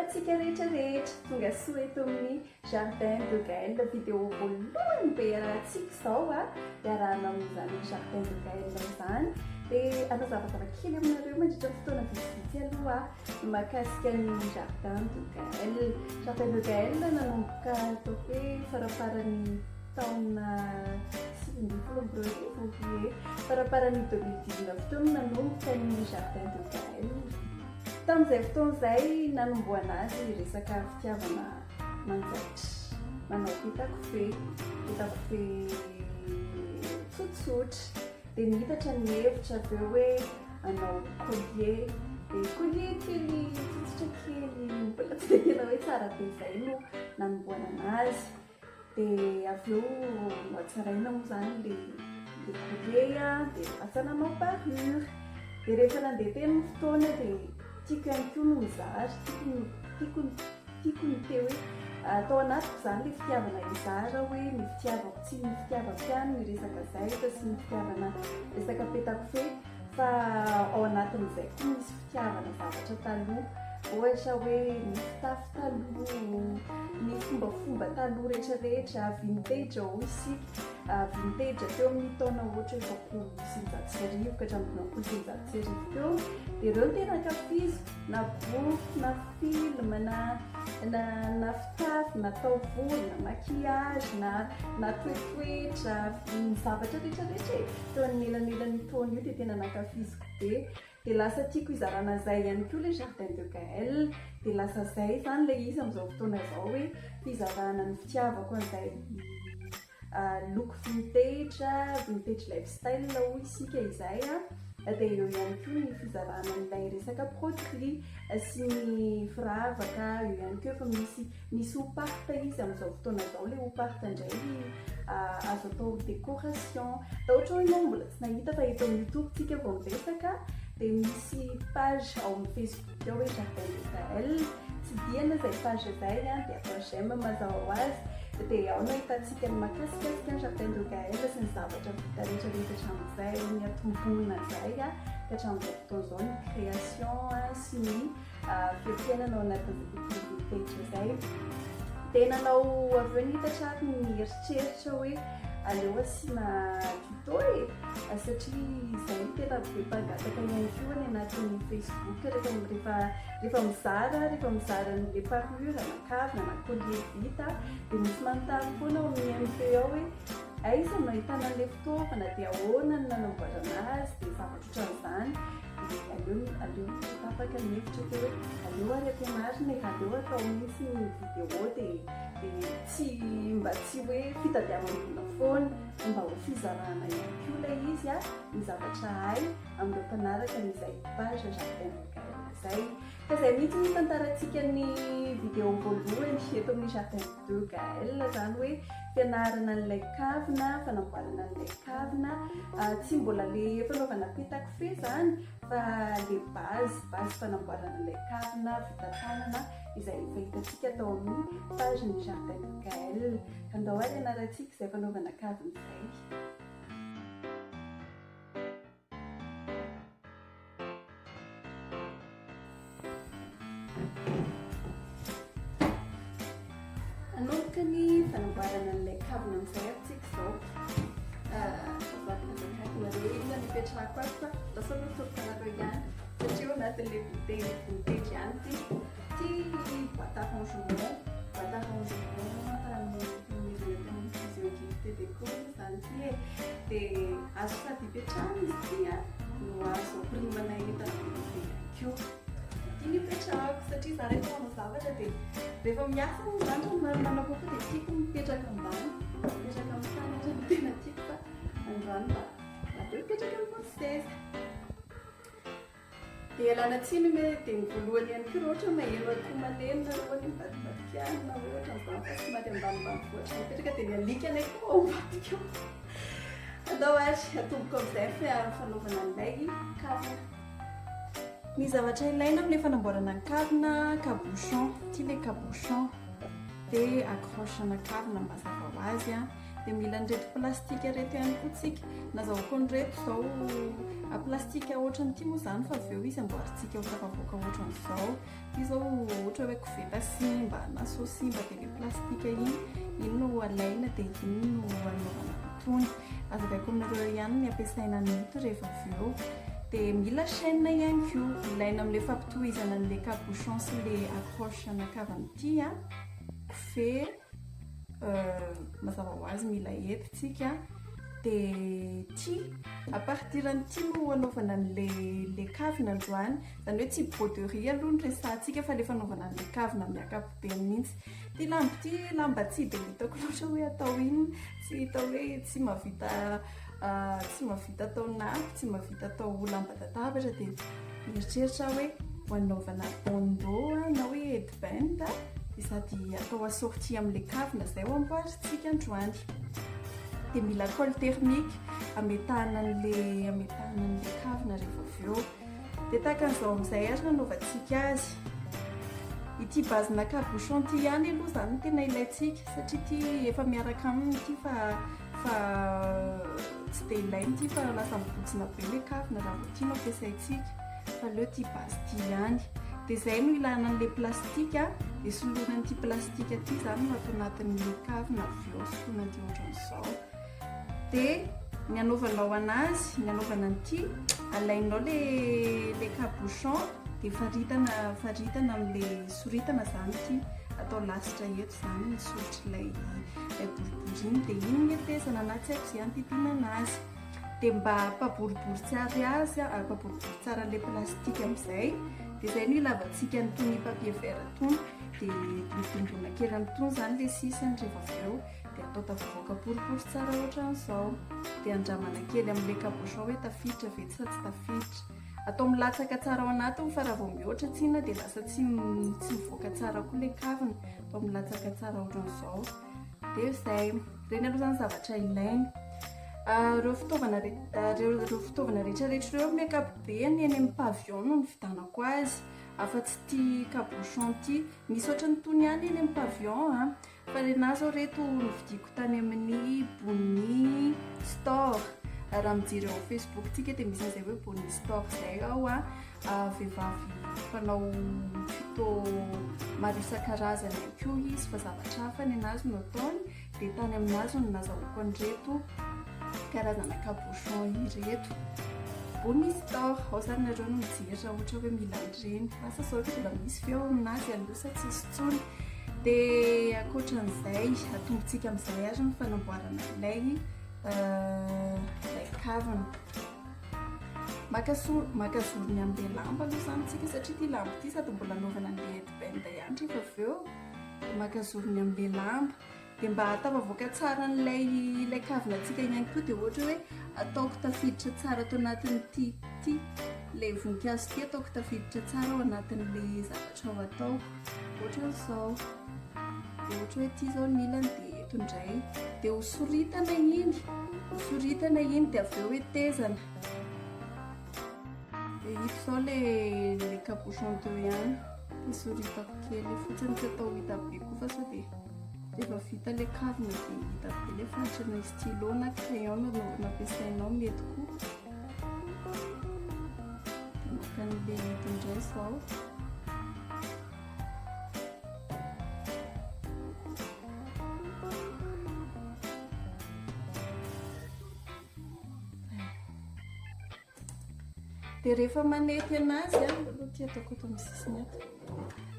antsika rehetrarehetra tonga soa eto amin'ny Jardin de Gaëlle vidéo voalohany be arahantsika izao a dia arahana amin'izany Jardin de Gaëlle izany dia anao zavatra kely aminareo mandritra fotoana vitsivitsy aloha mahakasika ny Jardin de Gaëlle. Jardin de Gaëlle nanomboka atao hoe farafaran'ny taona 2020 farafaran'ny 2019 taona nanomboka ny Jardin de Gaëlle. Tamin'izay fotoan'izay nanomboana azy resaka fitiavana manjaitra, manao peta-kofehy tsotsotra dia nihitatra ny hevitra avy eo hoe hanao collier kely tsotsotra kely mbola tsy dia tena hoe tsara be izay no nanomboana anazy. Dia avy eo tsaraina moa izany le collier dia lasa nanao parure dia rehefa nandeha teny ny fotoana dia tiako ihany koa no mizary, tiako ny teo hoe atao anatiko izany le fitiavana izara hoe ny fitiavako tsy ny fitiavako ihany ny resaka zaitra sy ny fitiavana resaka peta-kofehy fa ao anatin'izay koa misy fitiavana zavatra taloha ohatra hoe ny fitafy taloha, ny fombafomba taloha rehetrarehetra, vintage ao isika vintage teo amin'ny taona ohatra hoe 1900 ka hatramin'ny 1900 teo dia ireo tena ankafiziko na boky na film na fitafy na taovolo na maquillage na toetoetra ny zavatra rehetrarehetra teo anelanelan'ny taona io dia tena nankafiziko be dia lasa tiako izarana zay ihany koa le Jardin de Gaëlle dia lasa zay izany le izy amin'izao fotoana izao hoe fizarana ny fitiavako an'izay look vintage lifestyle hoy isika izay dia eo ihany koa ny fizarana n'ilay resaka broderie sy ny firavaka eo ihany koa efa misy hoparta izy amin'izao fotoana izao le hoparta indray azo atao décoration da ohatra hoe ianao mbola tsy nahita fa eto amin'ny YouTube tsika vao miresaka dia misy page ao amin'ny Facebook ao hoe Jardin de Gaëlle tsy diana izay page izay dia atao j'aime mazava ho azy dia ao no ahitantsika ny mahakasikasika ny Jardin de Gaëlle sy ny zavatra vita rehetrarehetra hatramin'izay ny atomboana izay ka hatramin'izao fotoana izao ny création sy ny fiainana ao anatin'izay vintage izay dia nanao avy eo nihitatra ny eritreritra hoe aleo asiana tuto satria izay tena be mpangataka ihany koa any anatin'ny Facebook rehefa mizara n'le parure na kavina na collier vita dia misy manontany foana ao amin'ny MP ao hoe aiza no ahitana an'ilay fitaovana dia ahoana no nanamboarana azy dia zavatra ohatran'izany aleo tapaka ny hevitra teo hoe aleo ary ampianarina aleo atao mihitsy ny vidéo dia mba tsy hoe fitadiavan'olona foana mba ho fizarana ihany koa ilay izy ny zavatra hay amin'ireo mpanaraka n'izay page Jardin de Gaëlle izay fa izay mihitsy ny tantarantsika ny vidéo voalohany eto amin'ny Jardin de Gaëlle izany hoe fianarana n'ilay kavina, fanamboarana n'ilay kavina tsy mbola le fanaovana peta-kofehy izany fa le base fanamboarana n'ilay kavina vita tanana izay fahitantsika atao amin'ny page ny Jardin de Gaëlle ka andao ary ianarantsika izay fanaovana kavina izay. Hanomboka ny fanamboarana n'ilay kavina amin'izay amintsika izao vatinareo inona ny ipetrahako azy fa lasa notorotranareo ihany satria ao anatin'ilay vintage ihany ty boîte arrangement physionomité déco izany ty dia azo sady ipetrahana izy ty no azo ampirimana entana be koa tiany ipetrahako satria za rehefa manao zavatra dia rehefa miasa no zany manao kokoa dia tiako mipetraka ambany mipetraka amin'ny tanatra no tena tiako fa androany mba ateo mipetraka amin'ny seza. Dia alana tsiny hoe dia ny voalohany ihany koa ohatra maheno akoho manenina roany mivadibadika na ohatra amin'izany fa tsy maty ambanimbany voatra mipetraka dia mialika ny akoho ao mivadika ao andao ary atomboka amin'izay fanaovana an'ilay kavina. Ny zavatra ilaina amin'ilay fanamboarana ny kavina cabochon, ty ilay cabochon dia accroche-na kavina mazava ho azy a. Dia mila an'ireto plastika reto ihany koa tsika. Nazahoako an'ireto izao plastika ohatran'ity moa izany fa avy eo izy amboarintsika ho tafavoaka ohatran'izao. Ity zao ohatra hoe koveta simba na saosy simba dia ilay plastika iny no alaina dia iny no anaovana itony. Azavaiko aminareo ihany ny ampiasaina an'ito rehefa avy eo. Dia mila chaîne ihany koa ilaina amin'ilay fampitohizana an'ilay capuchon sy ilay accroche-na kavina ity a. Kofehy mazava ho azy mila entintsika. Dia ty à partir an'ity no anaovana an'ilay kavina androany, izany hoe tsy broderie aloha ny resahantsika fa le fanaovana an'ilay kavina miakapobe mihitsy. Ty lamba ty lamba tsy dia hitako loatra hoe atao ino, tsy hita hoe tsy mahavita atao napy, tsy mahavita atao lamba latabatra. Dia mieritreritra hoe hanaovana bandeau na hoe headband sady atao assortis amin'ilay kavina izay ho amboarintsika androany. Dia mila colle thermique ametahana an'ilay kavina rehefa avy eo. Dia tahaka an'izao amin'izay ary nanaovantsika azy. Ity bazina capuchon ty ihany aloha izany tena ilaintsika satria ty efa miaraka aminy ity fa tsy dia ilainy ity fa lasa mibotsina be ilay kavina raha vao tiana ampiasaintsika. Fa aleo ty bazy ty ihany. Dia izay no ilana an'ilay plastika. Dia soloina an'ity plastika ty izany no atao anatin'ilay kavina avy eo soloina an'ity ohatran'izao. Dia ny anaovanao anazy, ny anaovana an'ity, alainao le capuchon dia faritana amin'ilay soritana izany ity. Atao lasitra eto izany ny soritr'ilay boribory iny. Dia iny ny atezana na tsy haiko izay antitiana anazy. Dia mba hampaboribory tsara azy, hampaboribory tsara ilay plastika amin'izay. Dia izay no ilavantsika n'itony papier vert itony. Dia midongona kely amin'itony izany ilay sisiny rehefa avy eo. Dia atao tafavoaka boribory tsara ohatran'izao. Dia andramana kely amin'ilay capuchon hoe tafiditra ve sa tsy tafiditra. Atao milatsaka tsara ao anatiny fa raha vao mihoatra tsina dia lasa tsy mivoaka tsara koa ilay kavina. Atao milatsaka tsara ohatran'izao. Dia izay ireny aloha izany zavatra ilaina. Ireo fitaovana rehetrarehetra ireo amin'ny ankapobeny eny amin'ny pavillon no nividanako azy. Afa-tsy ty capuchon ty misy ohatran'ny tony ihany eny amin'ny pavillon fa renazy zao reto nividiko tany amin'ny Boucles store. Raha mijery ao Facebook tsika dia misy an'izay hoe Boucles store izay ao vehivavy mpanao tuto maro isan-karazany ihany koa izy fa zavatra hafa ny anazy no ataony. Dia tany aminazy no nazahoako an'ireto karazana capuchon ireto. Boucles store ao izany nareo no mijery raha ohatra hoe mila an'ireny. Asa sao hoe mbola misy feo aminazy aloha sa tsy misy intsony. Dia ankoatran'izay atombontsika amin'izay ary ny fanamboarana ilay kavina. Makazorony amin'ilay lamba aloha izany tsika satria ity lamba ity sady mbola anaovana an'ilay headband ihany rehefa avy eo. Makazorony amin'ilay lamba. Dia mba hatafavoaka tsara n'ilay kavina tsika ihany koa dia ohatra hoe ataoko tafiditra tsara atao anatin'ity ilay voninkazo ity ataoko tafiditra tsara ao anatin'ilay zavatra ao atao ohatran'izao. Dia ohatra hoe ity izao ny ilany dia eto indray. Dia hosoritana iny dia avy eo hoe tezana. Dia ito izao ilay capuchon teo ihany. Hosoritako kely fotsiny tsy atao hita be koa fa sao dia rehefa vita ilay kavina dia hita be ilay fantsona stylo na crayon no nampiasainao mety koa. Dia maka an'ilay eto indray izao. Dia rehefa manety anazy aloha ty ataoko eto amin'ny sisiny ato.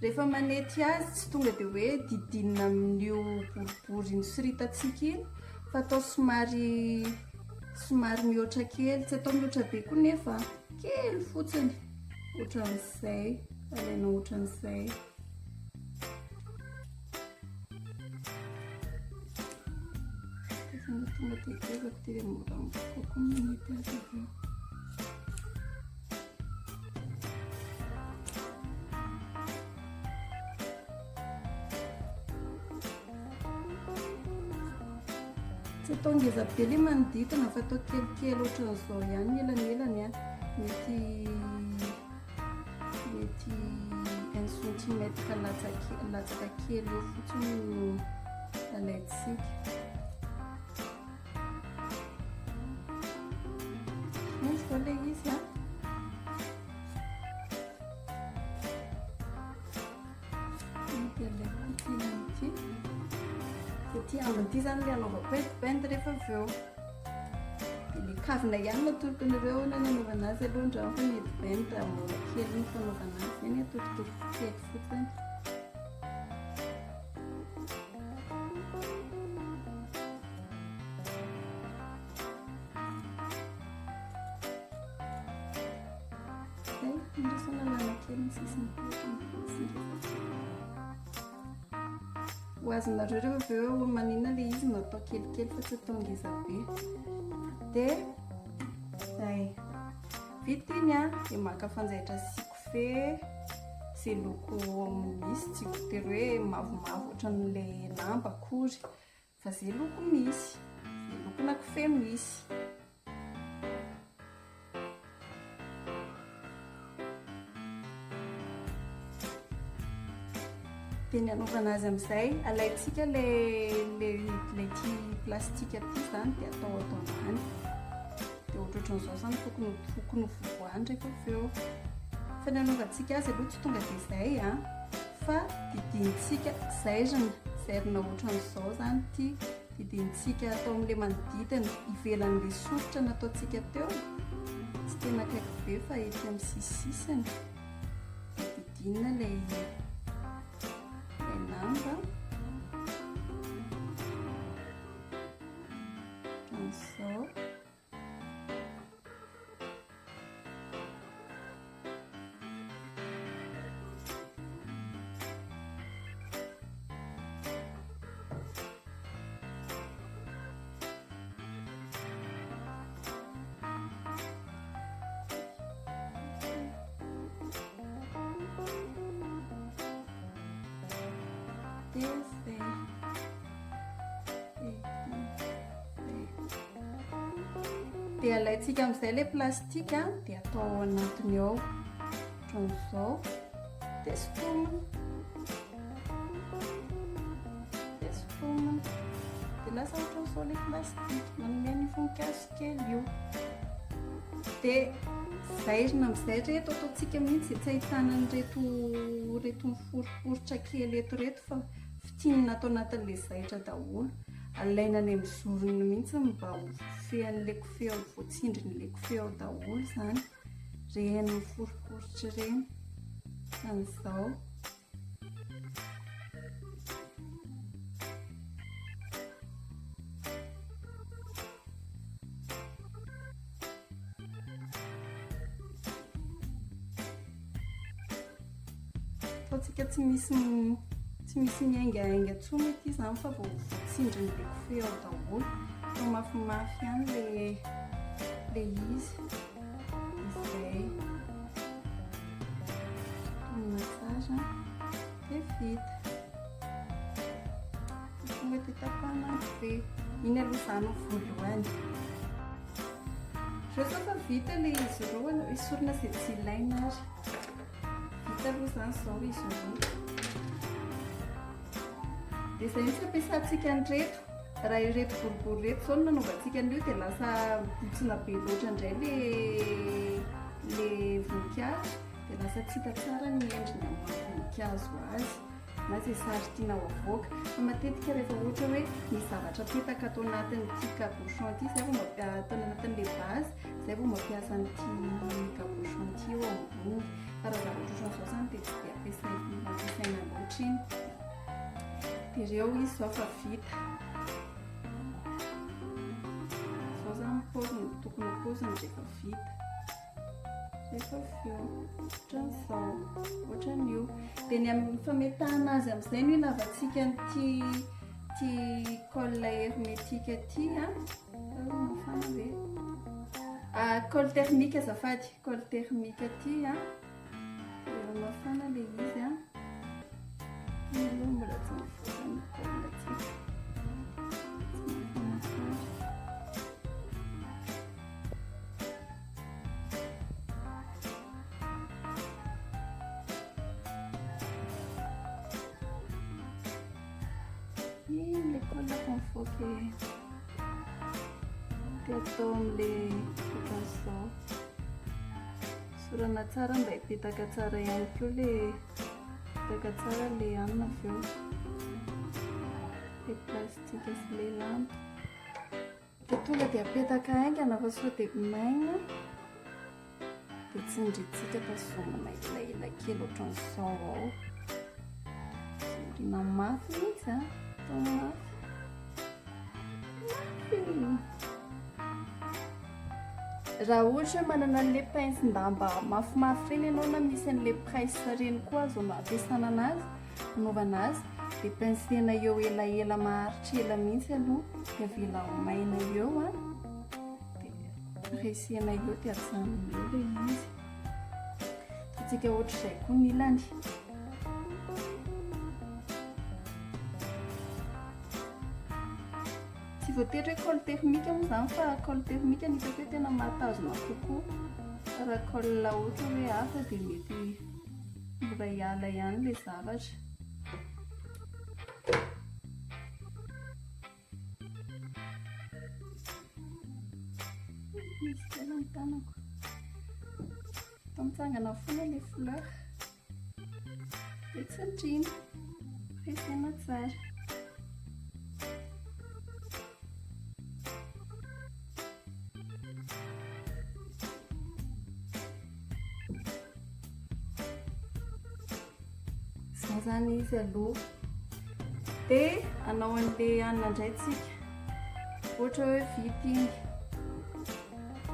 Rehefa manety azy tsy tonga dia hoe didinina amin'io boribory soritantsika iny fa atao somary mihoatra kely, tsy atao mihoatra be koa nefa kely fotsiny ohatran'izay. Alaina ohatran'izay. Tonga dia ezako dia moramora kokoa manety azy avy eo. Tsy atao ngeza be ilay manodidina fa atao kelikely ohatran'izao ihany ny elanelany mety 1 centimètre centimètre latsaka kely eo fotsiny no alaitsika. Misy koa ilay izy a. Dia ilay couture ity. Dia ity ambiny ity zany ilay anaovako pente rehefa avy eo. Dia ilay kavina ihany no atolokan'ireo na nanaovana azy aloha andramo fa mety pente mora kely ny fanaovana azy. Izay ny atolotoloko kely fotsiny. Ho azonareo rehefa avy eo maninona ilay izy no atao kelikely fa tsy atao ngeza be. Dia izay vita iny a, dia maka fanjaitra sikofé izay loko misy, tsy voatery hoe mavomavo ohatran'ilay lamba akory fa izay loko misy, izay lokona kofé misy. Dia ny anaovana azy amin'izay, alaitsika ilay ty plastika ty zany dia atao ambany. Dia ohatrohatran'izao zany tokony vovoany rehefa avy eo. Fa ny anaovantsika azy aloha tsy tonga dia izay a, fa didintsika zairina ohatran'izao zany ty. Didintsika atao amin'ilay manodidina ivelan'ilay soritra nataontsika teo. Tsy tena akaiky be fa ety amin'ny sisisiny. Didinina ilay lamba ohatran'izao. Dia alaitsika amin'izay ilay plastika dia atao ao anatiny ao ohatran'izao. Dia sotomina. Dia lasa ohatran'izao ilay plastika manome ny voninkazo kely io. Dia zairina amin'izay reto ataontsika mihitsy tsy ahitana an'ireto miforiporitra kely eto reto fa fitinina atao anatin'ilay zaitra daholo. Alaina any amin'ny zorony mihitsy mba ho fean'ilay kofé ao, voatsindrin'ilay kofé ao daholo zany. Reny miforiporitra ireny an'izao. Ataontsika tsy misy miaingainga intsony ity zany fa vao voatsindrin'ilay kofé ao daholo. Atao mafimafy ihany ilay izy. Izay tomina tsara dia vita. Tonga dia tapahana be. Iny aloha izany ho voalohany. Rehefa fa vita ilay izy roa, esorina izay tsy ilaina ary. Vita aloha izany izao izy roa. Dia izay mihitsy ampiasantsika an'ireto. Raha ireto boribory reto izao no nanaovantsika an'io dia lasa botsina be loatra indray ilay voninkazo. Dia lasa tsy hita tsara ny endriny amin'ny voninkazo azy na izay sary tiana ho avoaka. Fa matetika rehefa ohatra hoe misy zavatra petaka atao anatin'ity cabochon ity, izay vao atao anatin'ilay base, izay vao mampiasa an'ity cabochon ity eo ambony. Fa raha zavatra ohatran'izao zany dia tsy dia ampiasaina loatra iny. Dia ireo izy izao fa vita. Izao zany paoziny tokony paoziny rehefa vita. Rehefa avy eo ohatran'izao, ohatran'io. Dia ny amin'ny fametahana azy amin'izay no ilavatsika an'ity colle hermétique ity a. Mafana ve? Colle thermique azafady, colle thermique ity a. Dia mafana ilay izy a. Mbola tsy mifotana colle ity. Lafa mivoaka dia atao amin'ilay ohatran'izao. Sorana tsara mba hipetaka tsara ihany koa ilay hipetaka tsara ilay hanina avy eo. Ilay plastika sy ilay lamba. Dia tonga dia apetaka haingana fa sao dia maina. Dia tsindritsika tazomina elaela kely ohatran'izao ao. Tsindriana mafy mihitsy a, atao mafy. Raha ohatra hoe manana an'ilay pince-ndamba mafimafy reny ianao na misy an'ilay presse reny koa azo ampiasana anazy, anaovana azy, dia pincena eo elaela maharitra ela mihitsy aloha dia avela ho maina eo a, dia pressena eo dia atsanona eo ilay izy. Tsika ohatr'izay koa ny ilany. Tsy voatery hoe colle thermique moa izany fa colle thermique ny hitako hoe tena mahatazona kokoa. Raha colle ohatra hoe hafa dia mety mora hiala ihany ilay zavatra. Misy tena ny tanako. Atao mitsangana foana ilay fleur. Dia tsindriana. Pressena tsara. Zany izy aloha. Dia anao an'ilay hanina indray tsika. Ohatra hoe vita iny.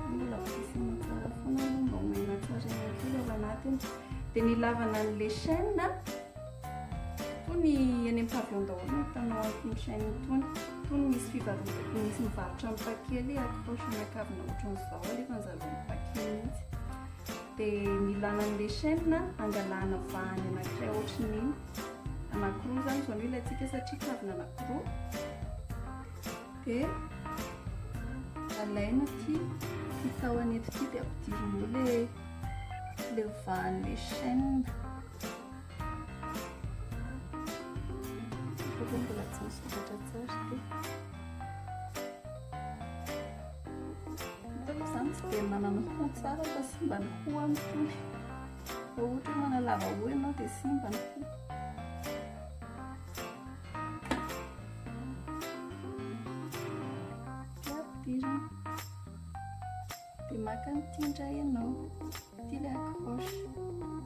Mbola pressena tsara foana mba ho maina tsara ihany koa ao anatiny. Dia ny ilavana an'ilay chaîne tony any amin'ny pavillon daholo no hitanao an'itony chaîne itony. Tony misy fivarotana, misy mivarotra amin'ny pakely accroche anakavina ohatran'izao rehefa anjalo amin'ny pakely mihitsy. Dia ny ilana an'ilay chaîne angalana vahany anankiray ohatran'iny. Anankiroa izany izao no ilantsika satria kavina anankiroa. Dia alaina ity tahony eto ity dia ampidirina ilay vahan'ilay chaîne. Fa mbola tsy misokatra tsara dia. Izany tsy dia manana hoho tsara fa simba ny hoho amin'itony. Fa ohatra hoe manalava hoho ianao dia simba ny hoho. Dia ampidirina. Dia maka an'ity indray ianao. Ity ilay accroche.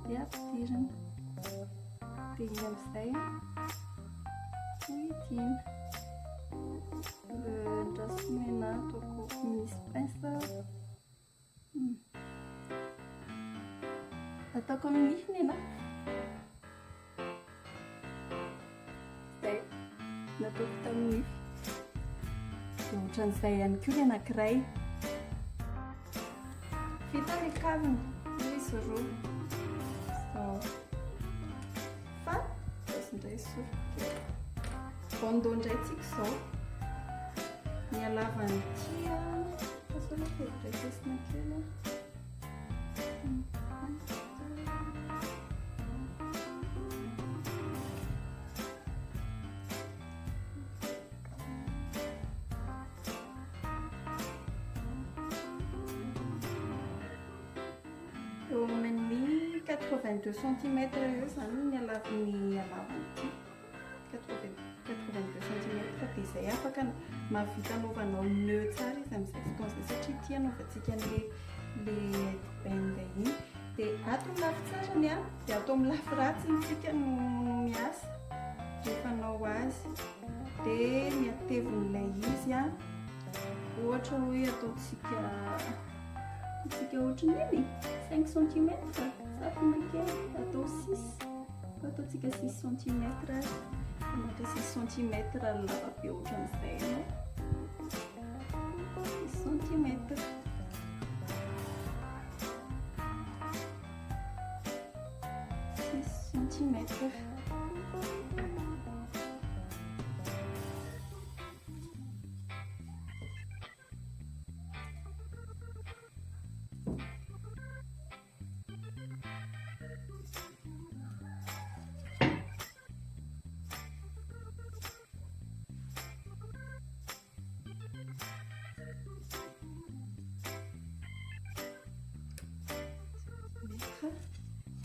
Dia ampidirina. Dia iny amin'izay no hidina. Ndrasomena ataoko misy pince. Ataoko amin'ny nifiny ianao. Izay, nataoko tamin'ny nify. Dia ohatran'izay ihany koa ny anankiray. Vita ny kavina, misy roa. Izao. Fa, izao indray soroko. Bandeau indray tsika izao. Ny halavany ity pasolo fedresesina kely. Eo amin'ny 82 cm eo izany ny halavany ity. 82 cm dia izay afaka mahavita anaovanao nœud tsara izy amin'izay fotoana izay satria ity anaovantsika an'ilay bande iny. Dia ato ny lafy tsarany a, dia atao amin'ny lafy ratsy isika no miasa rehefa anao azy. Dia ny atevon'ilay izy a, ohatra hoe ataontsika ohatran'iny 5 cm safina kely atao 6. Ataontsika 6 cm. Maka 6 cm lava be ohatran'izay ianao. 6 cm.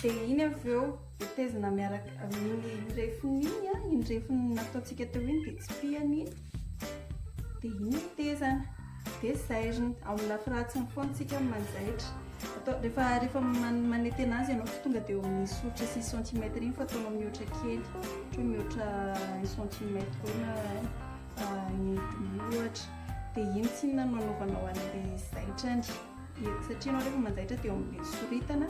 dia iny avy eo dia tezina miaraka amin'iny refiny iny refiny nataontsika teo iny dia tsipihana iny dia iny tezana dia zairina amin'ny lafy ratsiny foana tsika manjaitra rehefa manety anazy ianao tsy tonga dia eo amin'ny soritra 6 cm iny fa ataonao mihoatra kely ohatra mihoatra 1 cm na ohatra dia iny tsy nanaovanao an'ilay zaitrany satria anao rehefa manjaitra dia eo amin'ilay soritana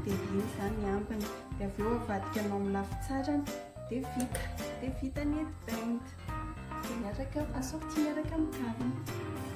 dia iny izany ampiny dia avy eo avadikanao amin'ny lafy tsarany dia vita ny ety painte dia miaraka assorti miaraka amin'ny kavina.